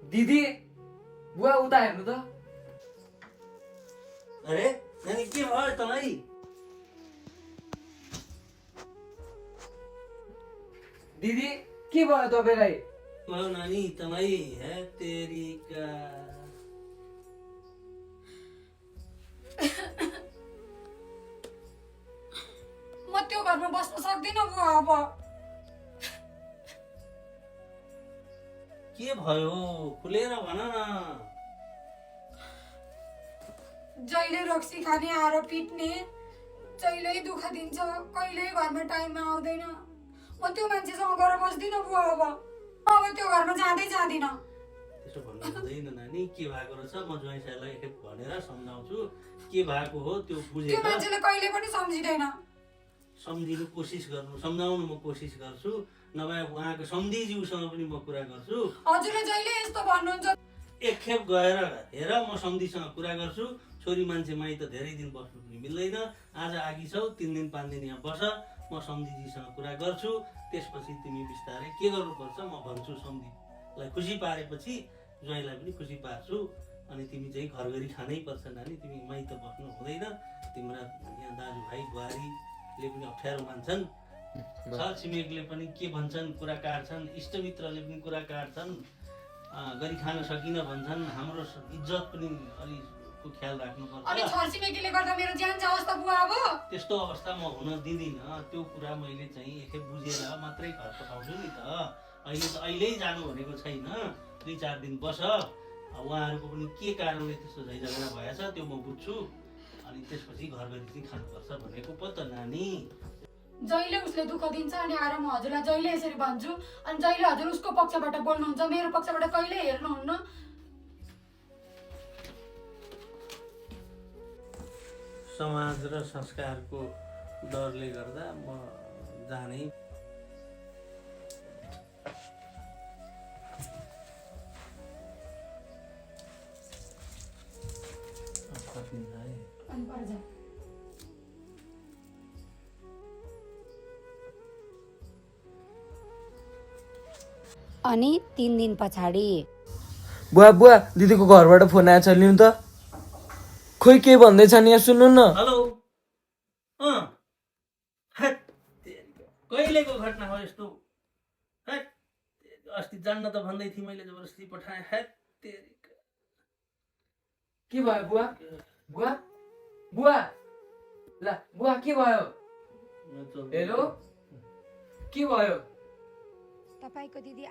दिदी बुवा उता हेर्नु त। अरे नानी के भयो तँलाई? दिदी के भयो तपाईलाई? भयो नानी तँलाई? है तेरीका। म त्यो घरमा बस्न सक्दिनँ बुवा अब। के भयो खुलेर भन न। जहिले रक्सी खाने आएर पिट्ने, जहिले दुःख दिन्छ, कहिल्यै घरमा टाइममा आउँदैन। म त्यो मान्छेसँग गएर बस्दिनँ बुवा अब त्यो घरमा जाँदिनँ। त्यसो भन्नु हुँदैन नानी। के भएको रहेछ म ज्वाइँ साईलाई एकखेप भनेर सम्झाउँछु के भएको हो त्यो त्यो बुझेर। मान्छेले कहिले पनि सम्झिँदैन। सम्झिनु कोसिस गर्नु, सम्झाउनु म कोसिस गर्छु, नभए उहाँको सम्धिज्यूसँग पनि म कुरा गर्छु। हजुरले जहिले यस्तो भन्नुहुन्छ। एकखेप गएर हेर म सम्धिसँग कुरा गर्छु। छोरी मान्छे माइत धेरै दिन बस्नु पनि मिल्दैन। आज आगी छौ 3 दिन 5 दिन यहाँ बस, म सम्धिजीसँग कुरा गर्छु। त्यसपछि तिमी बिस्तारै के गर्नुपर्छ म भन्छु। सम्धिलाई खुसी पारेपछि ज्वाइँलाई पनि खुसी पार्छु। अनि तिमी चाहिँ घर गरी खानै पर्छ नानी। तिमी माइत बस्नु हुँदैन। तिम्रा यहाँ दाजुभाइ बुहारीले पनि अप्ठ्यारो मान्छन्, छर छिमेकले पनि के भन्छन् कुरा काट्छन्, इष्टमित्रले पनि कुरा काट्छन्, गरी खान सकिन भन्छन्। हाम्रो इज्जत पनि अलिकको ख्याल राख्नुपर्छ। अनि छरछिमेकीले गर्दा मेरो ज्यान जाओस् त बुवा अब। त्यस्तो अवस्था म हुन दिँदिनँ। त्यो कुरा मैले चाहिँ एकखेप बुझेर मात्रै घर पठाउँछु नि त। अहिले जानु भनेको छैन। 2-4 दिन बस। उहाँहरूको पनि के कारणले त्यस्तो झैझगडा भएछ त्यो म बुझ्छु। अनि त्यसपछि घर गरी चाहिँ खानुपर्छ भनेको पो त नानी। जहिले उसले दुःख दिन्छ अनि आएर म हजुरलाई जहिले यसरी भन्छु अनि जहिले हजुर उसको पक्षबाट बोल्नुहुन्छ, मेरो पक्षबाट कहिले हेर्नुहुन्न। समाज र संस्कारको डरले गर्दा म जानै। अनि 3 दिन पछाडि बुवा बुवा दिदीको घरबाट फोन आएछ लिनु त। खोइ के भन्दैछ नि यहाँ सुन्नु न। हेलो। कहिलेको घटना हो यस्तो? अस्ति जान्न त भन्दै थिएँ मैले, जबरजस्ती पठाएँ। के भयो बुवा? बुवा बुवा ला बुवा के भयो? हेलो के भयो? तपाईको दिदी